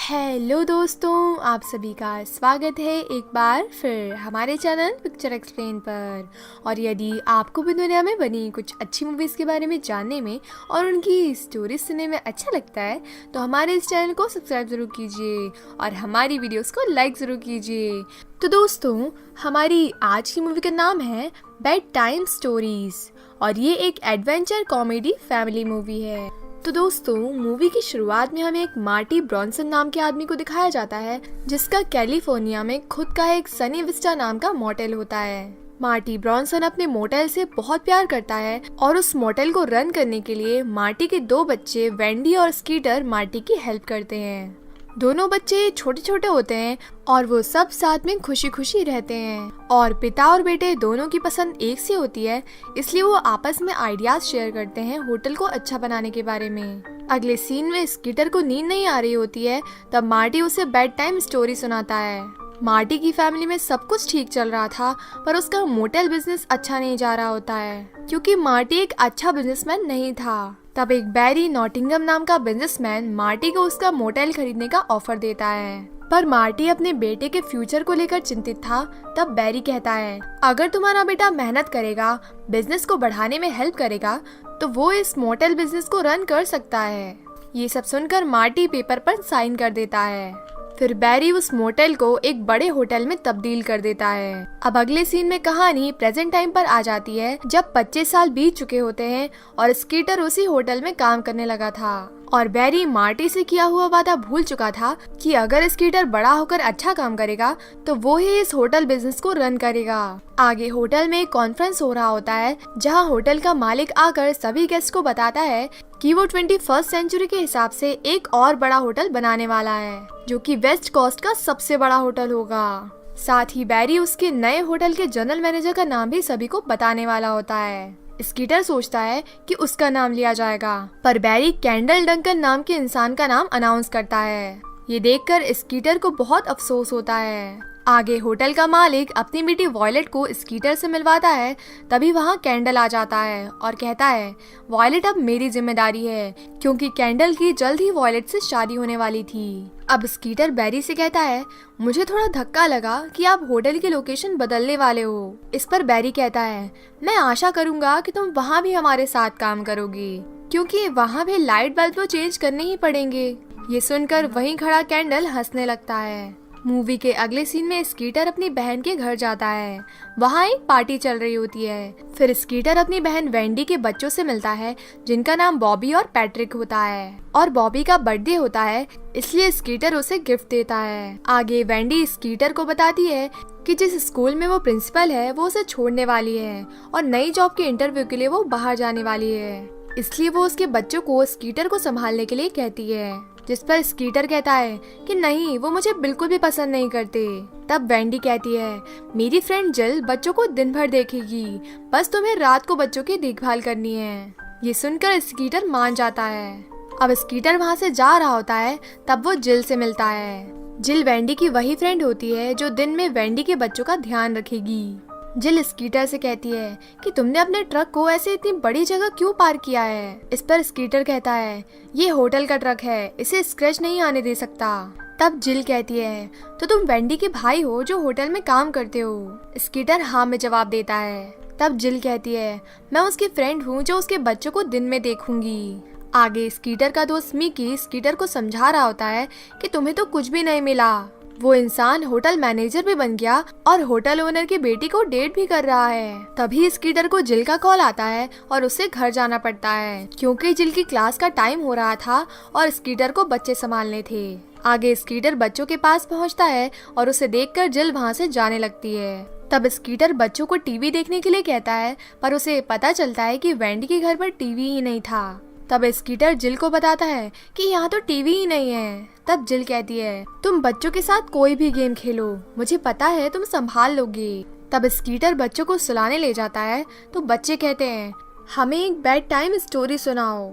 Hello दोस्तों, आप सभी का स्वागत है एक बार फिर हमारे चैनल पिक्चर एक्सप्लेन पर। और यदि आपको भी दुनिया में बनी कुछ अच्छी मूवीज़ के बारे में जानने में और उनकी स्टोरी सुनने में अच्छा लगता है तो हमारे इस चैनल को सब्सक्राइब ज़रूर कीजिए और हमारी वीडियोस को लाइक ज़रूर कीजिए। तो दोस्तों, हमारी आज की मूवी का नाम है बेड टाइम स्टोरीज़ और ये एक एडवेंचर कॉमेडी फैमिली मूवी है। तो दोस्तों, मूवी की शुरुआत में हमें एक मार्टी ब्रॉन्सन नाम के आदमी को दिखाया जाता है जिसका कैलिफोर्निया में खुद का एक सनी विस्टा नाम का मोटेल होता है। मार्टी ब्रॉन्सन अपने मोटेल से बहुत प्यार करता है और उस मोटेल को रन करने के लिए मार्टी के दो बच्चे वेंडी और स्कीटर मार्टी की हेल्प करते हैं। दोनों बच्चे छोटे छोटे होते हैं और वो सब साथ में खुशी खुशी रहते हैं और पिता और बेटे दोनों की पसंद एक सी होती है, इसलिए वो आपस में आइडियाज शेयर करते हैं होटल को अच्छा बनाने के बारे में। अगले सीन में स्कीटर को नींद नहीं आ रही होती है, तब मार्टी उसे बेड टाइम स्टोरी सुनाता है। मार्टी की फैमिली में सब कुछ ठीक चल रहा था, पर उसका मोटेल बिजनेस अच्छा नहीं जा रहा होता है क्योंकि मार्टी एक अच्छा बिजनेसमैन नहीं था। तब एक बैरी नॉटिंगम नाम का बिजनेसमैन मार्टी को उसका मोटेल खरीदने का ऑफर देता है, पर मार्टी अपने बेटे के फ्यूचर को लेकर चिंतित था। तब बैरी कहता है, अगर तुम्हारा बेटा मेहनत करेगा, बिजनेस को बढ़ाने में हेल्प करेगा, तो वो इस मोटेल बिजनेस को रन कर सकता है। ये सब सुनकर मार्टी पेपर पर साइन कर देता है। फिर बैरी उस मोटेल को एक बड़े होटल में तब्दील कर देता है। अब अगले सीन में कहानी प्रेजेंट टाइम पर आ जाती है जब 25 साल बीत चुके होते हैं और स्कीटर उसी होटल में काम करने लगा था और बैरी मार्टी से किया हुआ वादा भूल चुका था कि अगर स्कीटर बड़ा होकर अच्छा काम करेगा तो वो ही इस होटल बिजनेस को रन करेगा। आगे होटल में एक कॉन्फ्रेंस हो रहा होता है जहां होटल का मालिक आकर सभी गेस्ट को बताता है कि वो 21st सेंचुरी के हिसाब से एक और बड़ा होटल बनाने वाला है जो कि वेस्ट कोस्ट का सबसे बड़ा होटल होगा। साथ ही बैरी उसके नए होटल के जनरल मैनेजर का नाम भी सभी को बताने वाला होता है। स्कीटर सोचता है कि उसका नाम लिया जाएगा, पर बैरी कैंडल डंकन नाम के इंसान का नाम अनाउंस करता है। ये देखकर स्कीटर को बहुत अफसोस होता है। आगे होटल का मालिक अपनी बेटी वॉयलेट को स्कीटर से मिलवाता है, तभी वहाँ कैंडल आ जाता है और कहता है, वॉयलेट अब मेरी जिम्मेदारी है क्योंकि कैंडल की जल्द ही वॉयलेट से शादी होने वाली थी। अब स्कीटर बैरी से कहता है, मुझे थोड़ा धक्का लगा कि आप होटल की लोकेशन बदलने वाले हो। इस पर बैरी कहता है, मैं आशा करूंगा कि तुम वहाँ भी हमारे साथ काम करोगे क्योंकि वहाँ भी लाइट बल्ब तो चेंज करने ही पड़ेंगे। ये सुनकर वहीं खड़ा कैंडल हंसने लगता है। मूवी के अगले सीन में स्कीटर अपनी बहन के घर जाता है। वहाँ एक पार्टी चल रही होती है। फिर स्कीटर अपनी बहन वेंडी के बच्चों से मिलता है जिनका नाम बॉबी और पैट्रिक होता है और बॉबी का बर्थडे होता है, इसलिए स्कीटर उसे गिफ्ट देता है। आगे वेंडी स्कीटर को बताती है कि जिस स्कूल में वो प्रिंसिपल है वो उसे छोड़ने वाली है और नई जॉब के इंटरव्यू के लिए वो बाहर जाने वाली है, इसलिए वो उसके बच्चों को स्कीटर को संभालने के लिए कहती है। जिस पर स्कीटर कहता है कि नहीं, वो मुझे बिल्कुल भी पसंद नहीं करते। तब वेंडी कहती है, मेरी फ्रेंड जिल बच्चों को दिन भर देखेगी, बस तुम्हें रात को बच्चों की देखभाल करनी है। ये सुनकर स्कीटर मान जाता है। अब स्कीटर वहाँ से जा रहा होता है, तब वो जिल से मिलता है। जिल वेंडी की वही फ्रेंड होती है जो दिन में वेंडी के बच्चों का ध्यान रखेगी। जिल स्कीटर से कहती है कि तुमने अपने ट्रक को ऐसे इतनी बड़ी जगह क्यों पार्क किया है। इस पर स्कीटर कहता है, ये होटल का ट्रक है, इसे स्क्रैच नहीं आने दे सकता। तब जिल कहती है, तो तुम वेंडी के भाई हो जो होटल में काम करते हो। स्कीटर हाँ में जवाब देता है। तब जिल कहती है, मैं उसकी फ्रेंड हूँ जो उसके बच्चों को दिन में देखूंगी। आगे स्कीटर का दोस्त मिकी स्कीटर को समझा रहा होता है कि तुम्हें तो कुछ भी नहीं मिला। वो इंसान होटल मैनेजर भी बन गया और होटल ओनर की बेटी को डेट भी कर रहा है। तभी स्कीटर को जिल का कॉल आता है और उसे घर जाना पड़ता है क्योंकि जिल की क्लास का टाइम हो रहा था और स्कीटर को बच्चे संभालने थे। आगे स्कीटर बच्चों के पास पहुंचता है और उसे देखकर जिल वहां से जाने लगती है। तब स्कीटर बच्चों को टीवी देखने के लिए कहता है, पर उसे पता चलता है कि वेंडी के घर पर टीवी ही नहीं था। तब स्कीटर जिल को बताता है कि यहाँ तो टीवी ही नहीं है। तब जिल कहती है, तुम बच्चों के साथ कोई भी गेम खेलो, मुझे पता है तुम संभाल लोगे। तब स्कीटर बच्चों को सुलाने ले जाता है तो बच्चे कहते हैं, हमें एक बेड टाइम स्टोरी सुनाओ।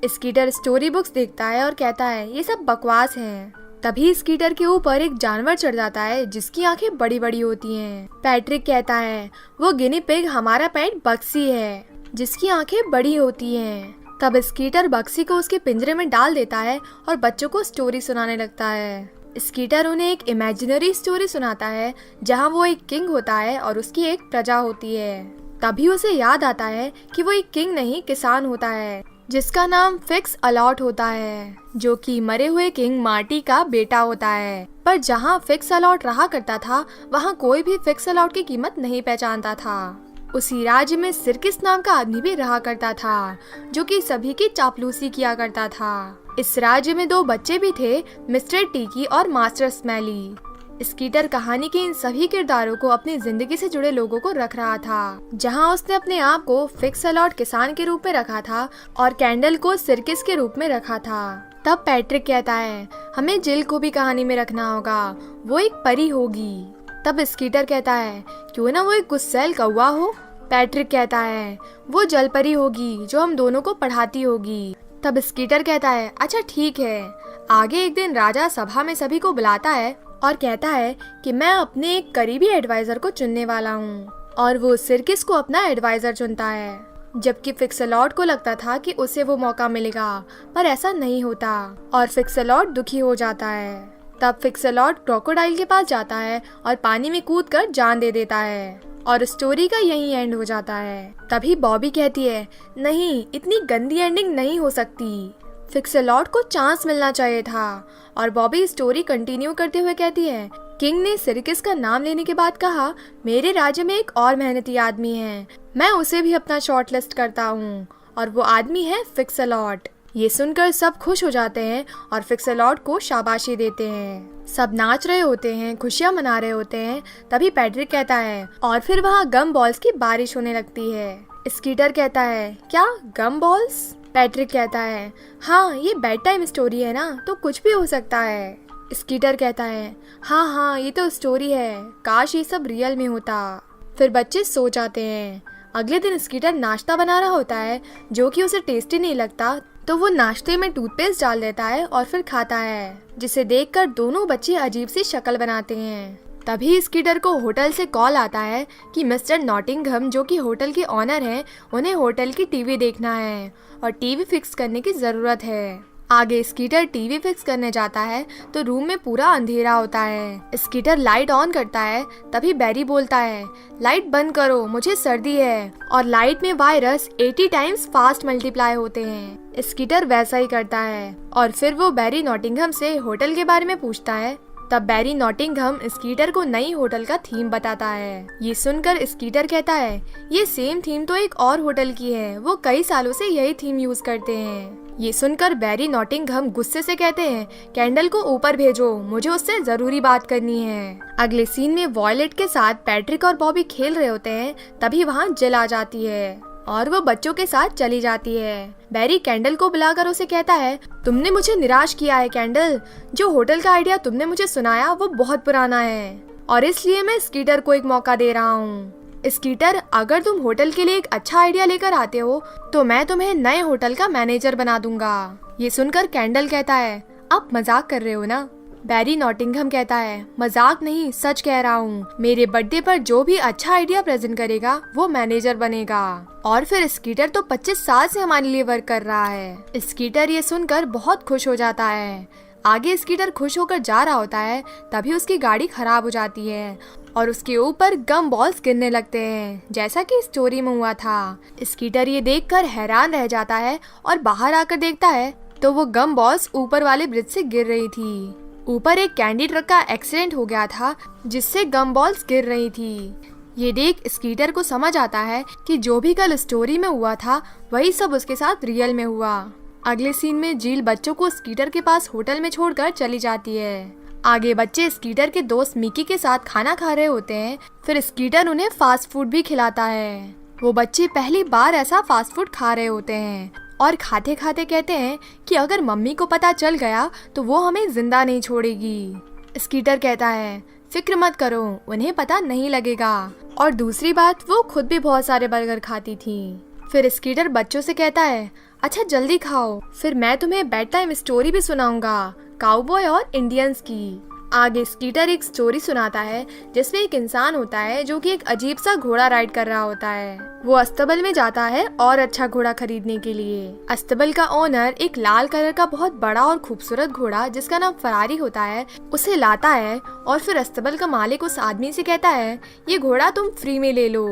स्कीटर स्टोरी बुक्स देखता है और कहता है, ये सब बकवास हैं। तभी स्कीटर के ऊपर एक जानवर चढ़ जाता है जिसकी आंखें बड़ी बड़ी होती हैं। पैट्रिक कहता है, वो गिनी पिग हमारा पेट बक्सी है जिसकी आंखें बड़ी होती हैं। तब स्कीटर बक्सी को उसके पिंजरे में डाल देता है और बच्चों को स्टोरी सुनाने लगता है। स्कीटर उन्हें एक इमेजिनरी स्टोरी सुनाता है जहां वो एक किंग होता है और उसकी एक प्रजा होती है। तभी उसे याद आता है कि वो एक किंग नहीं किसान होता है जिसका नाम फिक्स अलॉट होता है, जो कि मरे हुए किंग मार्टी का बेटा होता है। पर जहां फिक्स अलॉट रहा करता था वहां कोई भी फिक्स अलॉट की कीमत नहीं पहचानता था। उसी राज्य में सिरकिस नाम का आदमी भी रहा करता था जो कि सभी की चापलूसी किया करता था। इस राज्य में 2 बच्चे भी थे, मिस्टर टीकी और मास्टर स्मेली। स्कीटर कहानी के इन सभी किरदारों को अपनी जिंदगी से जुड़े लोगों को रख रहा था, जहां उसने अपने आप को फिक्स अलॉट किसान के रूप में रखा था और कैंडल को सिरकिस के रूप में रखा था। तब पैट्रिक कहता है, हमें जिल को भी कहानी में रखना होगा, वो एक परी होगी। तब स्कीटर कहता है, क्यों ना वो एक गुस्सैल कौवा हो। पैट्रिक कहता है, वो जल परी होगी जो हम दोनों को पढ़ाती होगी। तब स्कीटर कहता है, अच्छा ठीक है। आगे एक दिन राजा सभा में सभी को बुलाता है और कहता है कि मैं अपने एक करीबी एडवाइजर को चुनने वाला हूँ, और वो सिरकिस को अपना एडवाइजर चुनता है। जबकि फिक्सलॉट को लगता था कि उसे वो मौका मिलेगा, पर ऐसा नहीं होता और फिक्सलॉट दुखी हो जाता है। तब फिक्सलॉट क्रोकोडाइल के पास जाता है और पानी में कूदकर जान दे देता है और स्टोरी का यही एंड हो जाता है। तभी बॉबी कहती है, नहीं, इतनी गंदी एंडिंग नहीं हो सकती, फिक्सलॉट को चांस मिलना चाहिए था। और बॉबी स्टोरी कंटिन्यू करते हुए कहती है, किंग ने सिरकिस का नाम लेने के बाद कहा, मेरे राज्य में एक और मेहनती आदमी है, मैं उसे भी अपना शॉर्ट लिस्ट करता हूँ, और वो आदमी है फिक्सलॉट। ये सुनकर सब खुश हो जाते हैं और फिक्सलॉट को शाबाशी देते हैं। सब नाच रहे होते हैं, खुशियां मना रहे होते हैं। तभी पैट्रिक कहता है, और फिर वहाँ गम बॉल्स की बारिश होने लगती है। स्कीटर कहता है, क्या गम बॉल्स? पैट्रिक कहता है, हाँ, ये बेड टाइम स्टोरी है ना, तो कुछ भी हो सकता है। स्कीटर कहता है, हाँ, ये तो स्टोरी है, काश ये सब रियल में होता। फिर बच्चे सो जाते हैं। अगले दिन स्कीटर नाश्ता बना रहा होता है जो कि उसे टेस्टी नहीं लगता, तो वो नाश्ते में टूथपेस्ट डाल देता है और फिर खाता है, जिसे देखकर दोनों बच्चे अजीब सी शक्ल बनाते हैं। तभी स्कीटर को होटल से कॉल आता है कि मिस्टर नॉटिंघम, जो कि होटल के ऑनर हैं, उन्हें होटल की टीवी देखना है और टीवी फिक्स करने की जरूरत है। आगे स्कीटर टीवी फिक्स करने जाता है तो रूम में पूरा अंधेरा होता है। स्कीटर लाइट ऑन करता है, तभी बैरी बोलता है, लाइट बंद करो, मुझे सर्दी है, और लाइट में वायरस 80 टाइम्स फास्ट मल्टीप्लाई होते हैं। स्कीटर वैसा ही करता है और फिर वो बैरी नॉटिंघम से होटल के बारे में पूछता है। तब बैरी नॉटिंघम स्कीटर को नई होटल का थीम बताता है। ये सुनकर स्कीटर कहता है, ये सेम थीम तो एक और होटल की है, वो कई सालों से यही थीम यूज करते हैं। ये सुनकर बैरी नॉटिंघम गुस्से से कहते हैं, कैंडल को ऊपर भेजो, मुझे उससे जरूरी बात करनी है। अगले सीन में वॉयलेट के साथ पैट्रिक और बॉबी खेल रहे होते हैं। तभी वहाँ जिल आ जाती है और वो बच्चों के साथ चली जाती है। बैरी कैंडल को बुलाकर उसे कहता है, तुमने मुझे निराश किया है कैंडल, जो होटल का आइडिया तुमने मुझे सुनाया वो बहुत पुराना है और इसलिए मैं स्कीटर को एक मौका दे रहा हूँ। स्कीटर, अगर तुम होटल के लिए एक अच्छा आइडिया लेकर आते हो तो मैं तुम्हें नए होटल का मैनेजर बना दूंगा। ये सुनकर कैंडल कहता है, आप मजाक कर रहे हो ना? बैरी नॉटिंघम कहता है, मजाक नहीं, सच कह रहा हूँ, मेरे बर्थडे पर जो भी अच्छा आइडिया प्रेजेंट करेगा वो मैनेजर बनेगा। और फिर स्कीटर तो 25 साल से हमारे लिए वर्क कर रहा है। स्कीटर ये सुनकर बहुत खुश हो जाता है। आगे स्कीटर खुश होकर जा रहा होता है, तभी उसकी गाड़ी खराब हो जाती है और उसके ऊपर गम बॉल्स गिरने लगते हैं, जैसा कि स्टोरी में हुआ था। स्कीटर ये देखकर हैरान रह जाता है और बाहर आकर देखता है तो वो गम बॉल्स ऊपर वाले ब्रिज से गिर रही थी। ऊपर एक कैंडी ट्रक का एक्सीडेंट हो गया था जिससे गम बॉल्स गिर रही थी। ये देख स्कीटर को समझ आता है कि जो भी कल स्टोरी में हुआ था वही सब उसके साथ रियल में हुआ। अगले सीन में जील बच्चों को स्कीटर के पास होटल में छोड़कर चली जाती है। आगे बच्चे स्कीटर के दोस्त मिकी के साथ खाना खा रहे होते हैं। फिर स्कीटर उन्हें फास्ट फूड भी खिलाता है। वो बच्चे पहली बार ऐसा फास्ट फूड खा रहे होते हैं और खाते खाते कहते हैं कि अगर मम्मी को पता चल गया तो वो हमें जिंदा नहीं छोड़ेगी। स्कीटर कहता है, फिक्र मत करो, उन्हें पता नहीं लगेगा। और दूसरी बात, वो खुद भी बहुत सारे बर्गर खाती थी। फिर स्कीटर बच्चों से कहता है, अच्छा जल्दी खाओ, फिर मैं तुम्हें बेड टाइम स्टोरी भी सुनाऊंगा, काउबॉय और इंडियंस की। आगे स्कीटर एक स्टोरी सुनाता है जिसमें एक इंसान होता है जो कि एक अजीब सा घोड़ा राइड कर रहा होता है। वो अस्तबल में जाता है और अच्छा घोड़ा खरीदने के लिए। अस्तबल का ओनर एक लाल कलर का बहुत बड़ा और खूबसूरत घोड़ा जिसका नाम फरारी होता है उसे लाता है और फिर अस्तबल का मालिक उस आदमी से कहता है ये घोड़ा तुम फ्री में ले लो।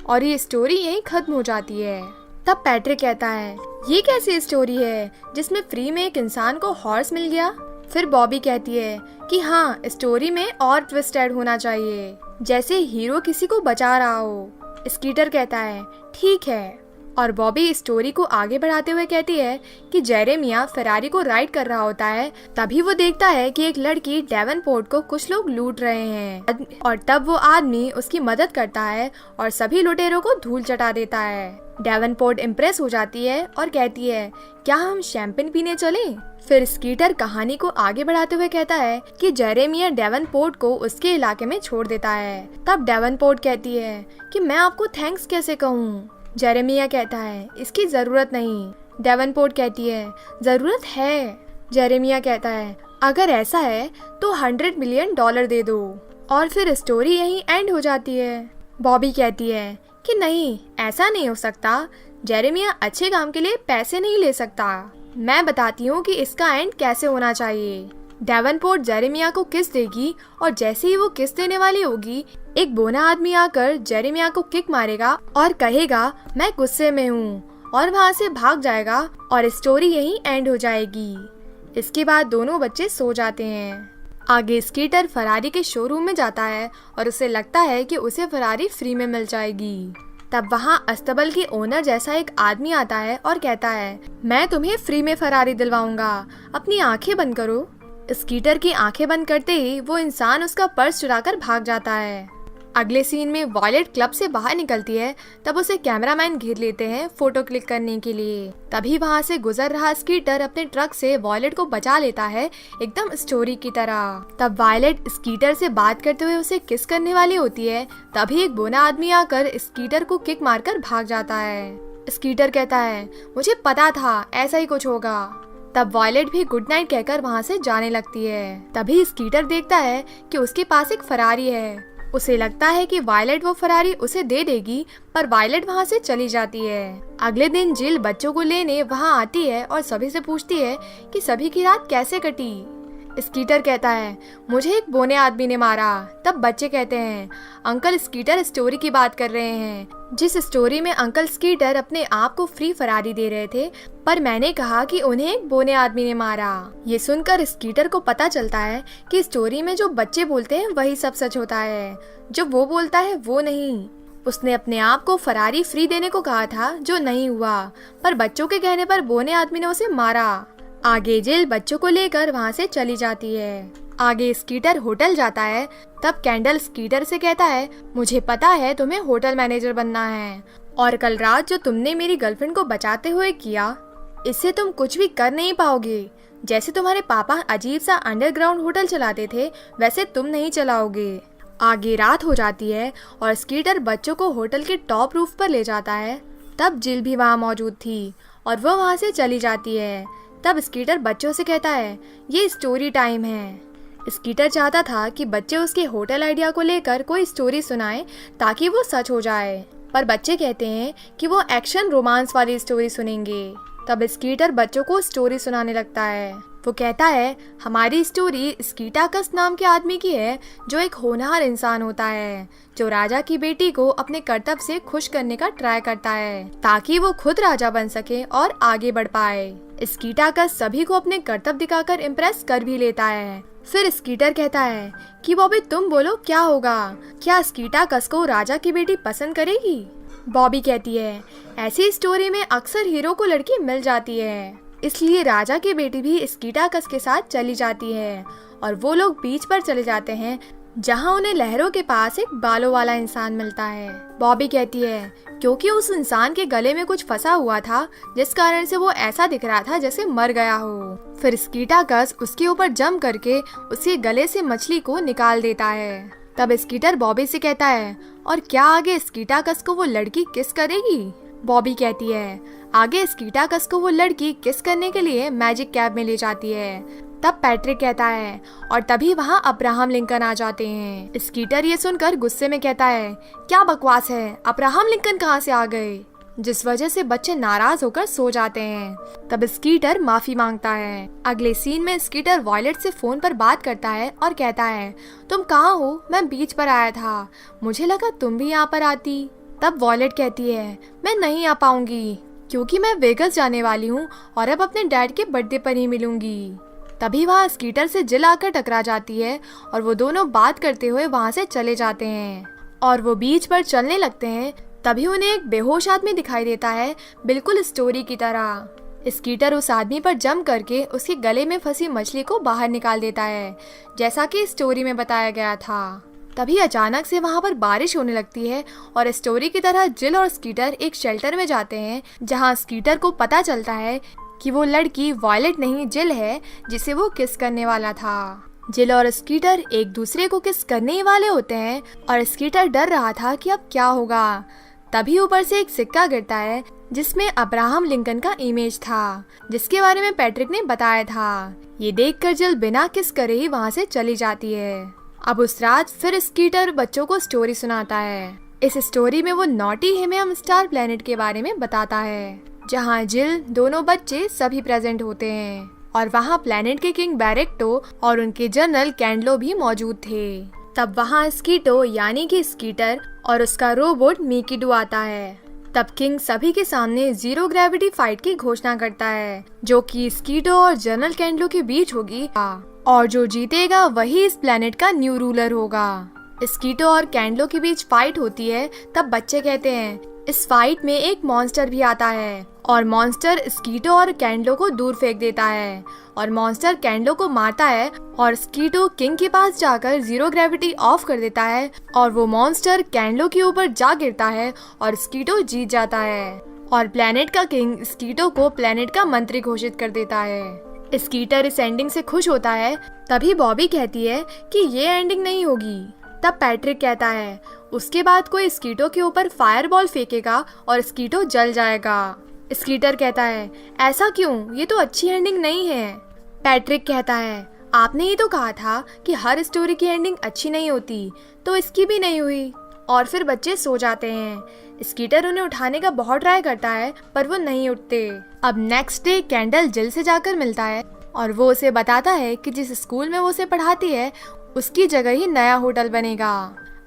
और ये स्टोरी यहीं खत्म हो जाती है। तब पैट्रिक कहता है ये कैसी स्टोरी है जिसमें फ्री में एक इंसान को हॉर्स मिल गया। फिर बॉबी कहती है कि हाँ, स्टोरी में और ट्विस्ट ऐड होना चाहिए, जैसे हीरो किसी को बचा रहा हो। स्कीटर कहता है ठीक है, और बॉबी स्टोरी को आगे बढ़ाते हुए कहती है कि जेरेमिया फरारी को राइड कर रहा होता है। तभी वो देखता है कि एक लड़की डेवनपोर्ट को कुछ लोग लूट रहे हैं और तब वो आदमी उसकी मदद करता है और सभी लुटेरों को धूल चटा देता है। डेवनपोर्ट इम्प्रेस हो जाती है और कहती है क्या हम शैंपेन पीने चलें? फिर स्कीटर कहानी को आगे बढ़ाते हुए कहता है कि जेरेमिया डेवनपोर्ट को उसके इलाके में छोड़ देता है। तब डेवनपोर्ट कहती है कि मैं आपको थैंक्स कैसे कहूँ। जेरेमिया कहता है इसकी जरूरत नहीं। डेवनपोर्ट कहती है जरूरत है। जेरेमिया कहता है अगर ऐसा है तो $100 मिलियन दे दो। और फिर स्टोरी यहीं एंड हो जाती है। बॉबी कहती है कि नहीं, ऐसा नहीं हो सकता। जेरेमिया अच्छे काम के लिए पैसे नहीं ले सकता। मैं बताती हूँ कि इसका एंड कैसे होना चाहिए। डेवनपोर्ट जेरेमिया को किस देगी और जैसे ही वो किस देने वाली होगी एक बोना आदमी आकर जेरेमिया को किक मारेगा और कहेगा मैं गुस्से में हूँ और वहाँ से भाग जाएगा और स्टोरी यहीं एंड हो जाएगी। इसके बाद दोनों बच्चे सो जाते हैं। आगे स्कीटर फरारी के शोरूम में जाता है और उसे लगता है कि उसे फरारी फ्री में मिल जाएगी। तब वहाँ अस्तबल के ओनर जैसा एक आदमी आता है और कहता है मैं तुम्हें फ्री में फरारी दिलवाऊंगा, अपनी आंखें बंद करो। स्कीटर की आंखें बंद करते ही वो इंसान उसका पर्स चुराकर भाग जाता है। अगले सीन में वॉयलेट क्लब से बाहर निकलती है। तब उसे कैमरामैन घेर लेते हैं फोटो क्लिक करने के लिए। तभी वहाँ से गुजर रहा स्कीटर अपने ट्रक से वॉयलेट को बचा लेता है, एकदम स्टोरी की तरह। तब वॉयलेट स्कीटर से बात करते हुए उसे किस करने वाली होती है। तभी एक बोना आदमी आकर स्कीटर को किक मारकर भाग जाता है। स्कीटर कहता है मुझे पता था ऐसा ही कुछ होगा। तब वॉयलेट भी गुड नाइट कहकर वहाँ से जाने लगती है। तभी स्कीटर देखता है कि उसके पास एक फरारी है। उसे लगता है कि वायलेट वो फरारी उसे दे देगी, पर वायलेट वहाँ से चली जाती है। अगले दिन जिल बच्चों को लेने वहाँ आती है और सभी से पूछती है कि सभी की रात कैसे कटी। स्कीटर कहता है मुझे एक बोने आदमी ने मारा। तब बच्चे कहते हैं अंकल स्कीटर स्टोरी की बात कर रहे हैं, जिस स्टोरी में अंकल स्कीटर अपने आप को फ्री फरारी दे रहे थे, पर मैंने कहा कि उन्हें एक बोने आदमी ने मारा। ये सुनकर स्कीटर को पता चलता है कि स्टोरी में जो बच्चे बोलते हैं वही सब सच होता है, जो वो बोलता है वो नहीं। उसने अपने आप को फरारी फ्री देने को कहा था, जो नहीं हुआ, पर बच्चों के कहने पर बोने आदमी ने उसे मारा। आगे जिल बच्चों को लेकर वहाँ से चली जाती है। आगे स्कीटर होटल जाता है। तब कैंडल स्कीटर से कहता है मुझे पता है तुम्हें होटल मैनेजर बनना है, और कल रात जो तुमने मेरी गर्लफ्रेंड को बचाते हुए किया, इससे तुम कुछ भी कर नहीं पाओगे। जैसे तुम्हारे पापा अजीब सा अंडरग्राउंड होटल चलाते थे, वैसे तुम नहीं चलाओगे। आगे रात हो जाती है और स्कीटर बच्चों को होटल के टॉप रूफ पर ले जाता है। तब जिल भी वहाँ मौजूद थी और वो वहाँ से चली जाती है। तब स्कीटर बच्चों से कहता है ये स्टोरी टाइम है। स्कीटर चाहता था कि बच्चे उसके होटल आइडिया को लेकर कोई स्टोरी सुनाएं ताकि वो सच हो जाए, पर बच्चे कहते हैं कि वो एक्शन रोमांस वाली स्टोरी सुनेंगे। तब स्कीटर बच्चों को स्टोरी सुनाने लगता है। वो कहता है हमारी स्टोरी स्कीटाकस नाम के आदमी की है, जो एक होनहार इंसान होता है, जो राजा की बेटी को अपने कर्तव्य से खुश करने का ट्राई करता है ताकि वो खुद राजा बन सके और आगे बढ़ पाए। स्कीटाकस सभी को अपने कर्तव्य दिखाकर इम्प्रेस कर भी लेता है। फिर स्कीटर कहता है कि बॉबी तुम बोलो क्या होगा, क्या स्कीटाकस को राजा की बेटी पसंद करेगी? बॉबी कहती है ऐसी स्टोरी में अक्सर हीरो को लड़की मिल जाती है, इसलिए राजा की बेटी भी स्कीटाकस के साथ चली जाती है और वो लोग बीच पर चले जाते हैं, जहां उन्हें लहरों के पास एक बालों वाला इंसान मिलता है। बॉबी कहती है क्योंकि उस इंसान के गले में कुछ फंसा हुआ था, जिस कारण से वो ऐसा दिख रहा था जैसे मर गया हो। फिर स्कीटाकस उसके ऊपर जंप करके उसके गले से मछली को निकाल देता है। तब स्कीटर बॉबी से कहता है और क्या आगे स्कीटाकस को वो लड़की किस करेगी? बॉबी कहती है आगे स्कीटाकस को वो लड़की किस करने के लिए मैजिक कैब में ले जाती है। तब पैट्रिक कहता है और तभी वहाँ अब्राहम लिंकन आ जाते हैं। स्कीटर ये सुनकर गुस्से में कहता है, क्या बकवास है, अब्राहम लिंकन कहाँ से आ गए, जिस वजह से बच्चे नाराज होकर सो जाते हैं। तब स्कीटर माफी मांगता है। अगले सीन में स्कीटर वॉयलेट से फोन पर बात करता है और कहता है, तुम कहाँ हो, मैं बीच पर आया था, मुझे लगा तुम भी यहाँ पर आती। तब वॉयलेट कहती है, मैं नहीं आ पाऊंगी क्योंकि मैं वेगस जाने वाली हूँ और अब अपने डैड के बर्थडे पर ही मिलूंगी। तभी वहाँ स्कीटर से जिल आकर टकरा जाती है और वो दोनों बात करते हुए वहाँ से चले जाते हैं और वो बीच पर चलने लगते हैं। तभी उन्हें एक बेहोश आदमी दिखाई देता है, बिल्कुल स्टोरी की तरह। स्कीटर उस आदमी पर जंप करके उसके गले में फंसी मछली को बाहर निकाल देता है, जैसा कि स्टोरी में बताया गया था। तभी अचानक से वहाँ पर बारिश होने लगती है और स्टोरी की तरह जिल और स्कीटर एक शेल्टर में जाते हैं, जहाँ स्कीटर को पता चलता है कि वो लड़की वॉयलेट नहीं जिल है, जिसे वो किस करने वाला था। जिल और स्कीटर एक दूसरे को किस करने ही वाले होते हैं और स्कीटर डर रहा था कि अब क्या होगा। तभी ऊपर से एक सिक्का गिरता है जिसमें अब्राहम लिंकन का इमेज था, जिसके बारे में पैट्रिक ने बताया था। ये देखकर जिल बिना किस करे ही वहाँ से चली जाती है। अब उस रात फिर स्कीटर बच्चों को स्टोरी सुनाता है। इस स्टोरी में वो नॉटी हिमेयम स्टार प्लेनेट के बारे में बताता है, जहाँ जिल, दोनों बच्चे सभी प्रेजेंट होते हैं और वहाँ प्लेनेट के किंग बैरेक्टो और उनके जनरल कैंडलो भी मौजूद थे। तब वहाँ स्कीटो यानी कि स्कीटर और उसका रोबोट मिकीडो आता है। तब किंग सभी के सामने जीरो ग्रेविटी फाइट की घोषणा करता है, जो कि स्कीटो और जनरल कैंडलो के बीच होगी और जो जीतेगा वही इस प्लेनेट का न्यू रूलर होगा। स्कीटो और कैंडलो के बीच फाइट होती है। तब बच्चे कहते हैं, इस फाइट में एक मॉन्स्टर भी आता है और मॉन्स्टर स्कीटो और कैंडलो को दूर फेंक देता है और मॉन्स्टर कैंडलो को मारता है और स्कीटो किंग के पास जाकर जीरो ग्रेविटी ऑफ कर देता है और वो मॉन्स्टर कैंडलो के ऊपर जा गिरता है और स्कीटो जीत जाता है और प्लेनेट का किंग स्कीटो को प्लेनेट का मंत्री घोषित कर देता है। स्कीटर इस एंडिंग से खुश होता है। तभी बॉबी कहती है कि ये एंडिंग नहीं होगी। तब पैट्रिक कहता है, उसके बाद कोई स्कीटो के ऊपर फायरबॉल फेंकेगा और स्कीटो जल जाएगा। स्कीटर कहता है, ऐसा क्यों, ये तो अच्छी एंडिंग नहीं है। पैट्रिक कहता है, आपने ही तो कहा था कि हर स्टोरी की एंडिंग अच्छी नहीं होती, तो इसकी भी नहीं हुई। और फिर बच्चे सो जाते हैं। स्कीटर उन्हें उठाने का बहुत ट्राई करता है पर वो नहीं उठते। अब नेक्स्ट डे कैंडल जिल से जाकर मिलता है और वो उसे बताता है कि जिस स्कूल में वो उसे पढ़ाती है उसकी जगह ही नया होटल बनेगा।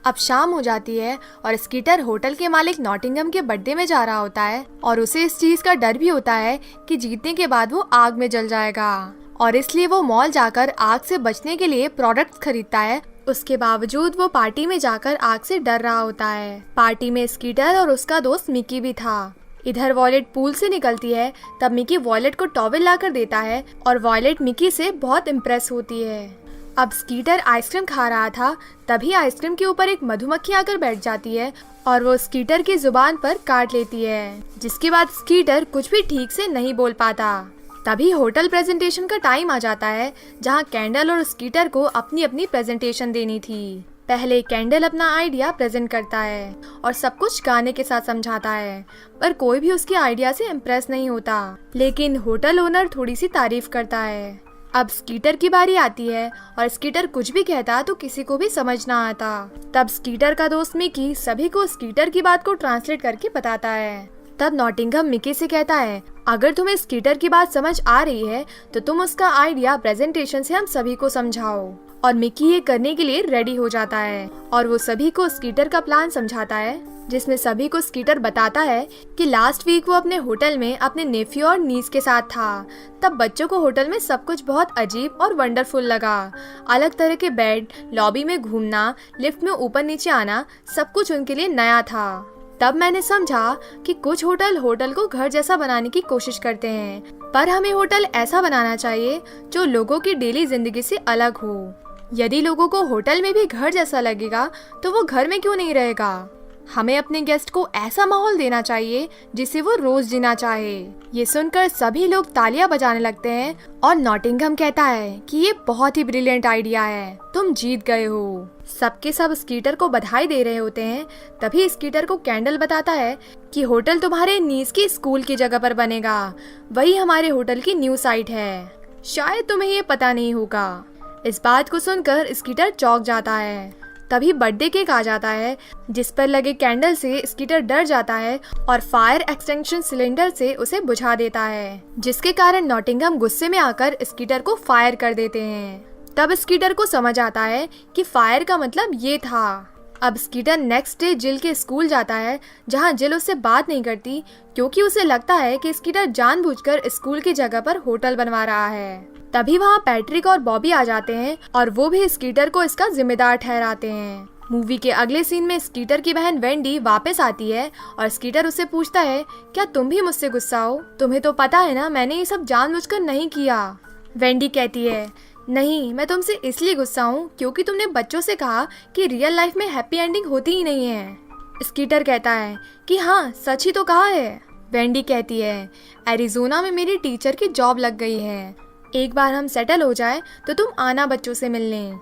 अब शाम हो जाती है और स्कीटर होटल के मालिक नॉटिंघम के बर्थडे में जा रहा होता है और उसे इस चीज का डर भी होता है कि जीतने के बाद वो आग में जल जाएगा और इसलिए वो मॉल जाकर आग से बचने के लिए प्रोडक्ट्स खरीदता है। उसके बावजूद वो पार्टी में जाकर आग से डर रहा होता है। पार्टी में स्कीटर और उसका दोस्त मिकी भी था। इधर वॉयलेट पूल से निकलती है। तब मिकी वॉयलेट को टॉवेल लाकर देता है और वॉयलेट मिकी से बहुत इम्प्रेस होती है। अब स्कीटर आइसक्रीम खा रहा था, तभी आइसक्रीम के ऊपर एक मधुमक्खी आकर बैठ जाती है और वो स्कीटर की जुबान पर काट लेती है, जिसके बाद स्कीटर कुछ भी ठीक से नहीं बोल पाता। तभी होटल प्रेजेंटेशन का टाइम आ जाता है, जहाँ कैंडल और स्कीटर को अपनी अपनी प्रेजेंटेशन देनी थी। पहले कैंडल अपना आइडिया प्रेजेंट करता है और सब कुछ गाने के साथ समझाता है, पर कोई भी उसके आइडिया से इम्प्रेस नहीं होता। लेकिन होटल ओनर थोड़ी सी तारीफ करता है। अब स्कीटर की बारी आती है और स्कीटर कुछ भी कहता तो किसी को भी समझ ना आता। तब स्कीटर का दोस्त मिकी सभी को स्कीटर की बात को ट्रांसलेट करके बताता है। तब नॉटिंघम मिकी से कहता है, अगर तुम्हें स्कीटर की बात समझ आ रही है तो तुम उसका आइडिया प्रेजेंटेशन से हम सभी को समझाओ। और मिकी ये करने के लिए रेडी हो जाता है और वो सभी को स्कीटर का प्लान समझाता है, जिसमें सभी को स्कीटर बताता है कि लास्ट वीक वो अपने होटल में अपने नेफ्यू और नीस के साथ था। तब बच्चों को होटल में सब कुछ बहुत अजीब और वंडरफुल लगा। अलग तरह के बेड, लॉबी में घूमना, लिफ्ट में ऊपर नीचे आना, सब कुछ उनके लिए नया था। तब मैंने समझा कि कुछ होटल को घर जैसा बनाने की कोशिश करते हैं, पर हमें होटल ऐसा बनाना चाहिए जो लोगों की डेली जिंदगी से अलग हो। यदि लोगों को होटल में भी घर जैसा लगेगा तो वो घर में क्यों नहीं रहेगा। हमें अपने गेस्ट को ऐसा माहौल देना चाहिए जिसे वो रोज जीना चाहे। ये सुनकर सभी लोग तालियां बजाने लगते हैं और नॉटिंघम कहता है कि ये बहुत ही ब्रिलियंट आइडिया है, तुम जीत गए हो। सबके सब स्कीटर को बधाई दे रहे होते हैं। तभी स्कीटर को कैंडल बताता है कि होटल तुम्हारे नीस की स्कूल की जगह पर बनेगा, वही हमारे होटल की न्यू साइट है। शायद तुम्हें ये पता नहीं होगा। इस बात को सुनकर स्कीटर चौंक जाता है। तभी बर्थडे केक आ जाता है, जिस पर लगे कैंडल से स्कीटर डर जाता है और फायर एक्सटेंशन सिलेंडर से उसे बुझा देता है, जिसके कारण नॉटिंघम गुस्से में आकर स्कीटर को फायर कर देते हैं। तब स्कीटर को समझ आता है कि फायर का मतलब ये था। अब स्कीटर नेक्स्ट डे जिल के स्कूल जाता है, जहां जिल उससे बात नहीं करती क्योंकि उसे लगता है कि स्कीटर जानबूझकर स्कूल की जगह पर होटल बनवा रहा है। तभी वहां पैट्रिक और बॉबी आ जाते हैं और वो भी स्कीटर को इसका जिम्मेदार ठहराते हैं। मूवी के अगले सीन में स्कीटर की बहन वेंडी वापस आती है और स्कीटर उससे पूछता है, क्या तुम भी मुझसे गुस्सा हो? तुम्हें तो पता है ना, मैंने ये सब जानबूझकर नहीं किया। वेंडी कहती है, नहीं, मैं तुमसे इसलिए गुस्सा हूँ क्योंकि तुमने बच्चों से कहा कि रियल लाइफ में हैप्पी एंडिंग होती ही नहीं है। स्कीटर कहता है कि हाँ, सच ही तो कहा है। वेंडी कहती है, एरिजोना में मेरी टीचर की जॉब लग गई है, एक बार हम सेटल हो जाए तो तुम आना बच्चों से मिलने।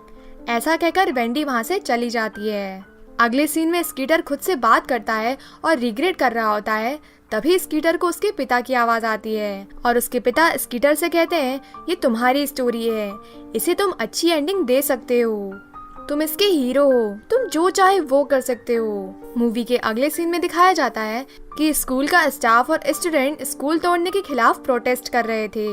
ऐसा कहकर वेंडी वहाँ से चली जाती है। अगले सीन में स्कीटर खुद से बात करता है और रिग्रेट कर रहा होता है। तभी स्कीटर को उसके पिता की आवाज आती है और उसके पिता स्कीटर से कहते हैं, ये तुम्हारी स्टोरी है, इसे तुम अच्छी एंडिंग दे सकते हो, तुम इसके हीरो हो, तुम जो चाहे वो कर सकते हो। मूवी के अगले सीन में दिखाया जाता है कि स्कूल का स्टाफ और स्टूडेंट स्कूल तोड़ने के खिलाफ प्रोटेस्ट कर रहे थे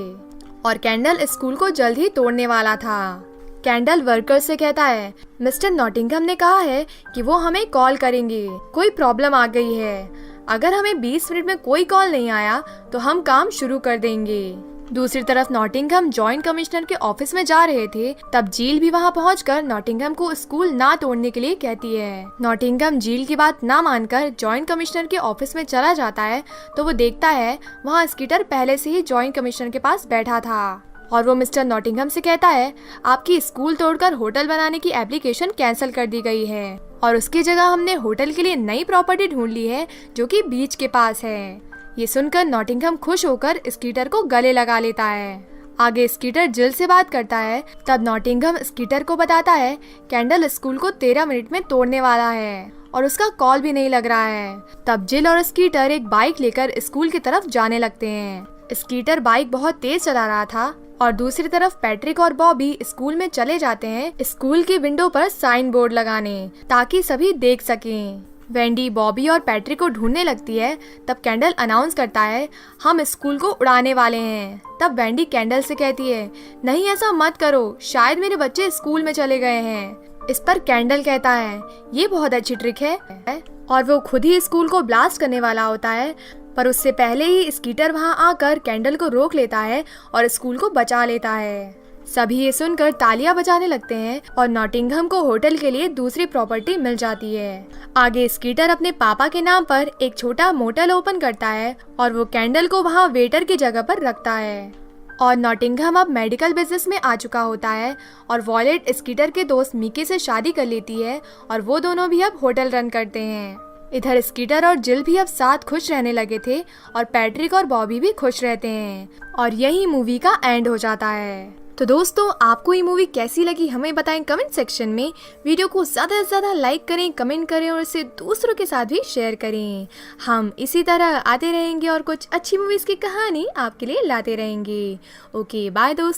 और कैंडल स्कूल को जल्द ही तोड़ने वाला था। कैंडल वर्कर से कहता है, मिस्टर नॉटिंघम ने कहा है कि वो हमें कॉल करेंगे, कोई प्रॉब्लम आ गई है। अगर हमें 20 मिनट में कोई कॉल नहीं आया तो हम काम शुरू कर देंगे। दूसरी तरफ नॉटिंघम जॉइंट कमिश्नर के ऑफिस में जा रहे थे, तब जील भी वहां पहुंचकर नॉटिंघम को स्कूल ना तोड़ने के लिए कहती है। नॉटिंघम जील की बात ना मानकर जॉइंट कमिश्नर के ऑफिस में चला जाता है तो वो देखता है वहां स्कीटर पहले से ही जॉइंट कमिश्नर के पास बैठा था और वो मिस्टर नॉटिंघम से कहता है, आपकी स्कूल तोड़कर होटल बनाने की एप्लीकेशन कैंसिल कर दी गई है और उसकी जगह हमने होटल के लिए नई प्रॉपर्टी ढूंढ ली है जो कि बीच के पास है। ये सुनकर नॉटिंघम खुश होकर स्कीटर को गले लगा लेता है। आगे स्कीटर जिल से बात करता है। तब नॉटिंघम स्कीटर को बताता है, कैंडल स्कूल को 13 मिनट में तोड़ने वाला है और उसका कॉल भी नहीं लग रहा है। तब जिल और स्कीटर एक बाइक लेकर स्कूल की तरफ जाने लगते हैं। स्कीटर बाइक बहुत तेज चला रहा था और दूसरी तरफ पैट्रिक और बॉबी स्कूल में चले जाते हैं स्कूल की विंडो पर साइन बोर्ड लगाने, ताकि सभी देख सकें। वेंडी बॉबी और पैट्रिक को ढूंढने लगती है। तब कैंडल अनाउंस करता है, हम स्कूल को उड़ाने वाले हैं। तब वेंडी कैंडल से कहती है, नहीं ऐसा मत करो, शायद मेरे बच्चे स्कूल में चले गए हैं। इस पर कैंडल कहता है, ये बहुत अच्छी ट्रिक है और वो खुद ही स्कूल को ब्लास्ट करने वाला होता है, पर उससे पहले ही स्कीटर वहां आकर कैंडल को रोक लेता है और स्कूल को बचा लेता है। सभी ये सुनकर तालियां बजाने लगते हैं और नॉटिंघम को होटल के लिए दूसरी प्रॉपर्टी मिल जाती है। आगे स्कीटर अपने पापा के नाम पर एक छोटा मोटल ओपन करता है और वो कैंडल को वहां वेटर की जगह पर रखता है। और नॉटिंघम अब मेडिकल बिजनेस में आ चुका होता है और वॉलेट स्कीटर के दोस्त मिकी से शादी कर लेती है और वो दोनों भी अब होटल रन करते हैं। इधर स्कीटर और जिल भी अब साथ खुश रहने लगे थे और पैट्रिक और बॉबी भी खुश रहते हैं और यही मूवी का एंड हो जाता है। तो दोस्तों, आपको ये मूवी कैसी लगी हमें बताएं कमेंट सेक्शन में। वीडियो को ज़्यादा से ज़्यादा लाइक करें, कमेंट करें और इसे दूसरों के साथ भी शेयर करें। हम इसी तरह आते रहेंगे और कुछ अच्छी मूवीज़ की कहानी आपके लिए लाते रहेंगे। ओके, बाय दोस्तों।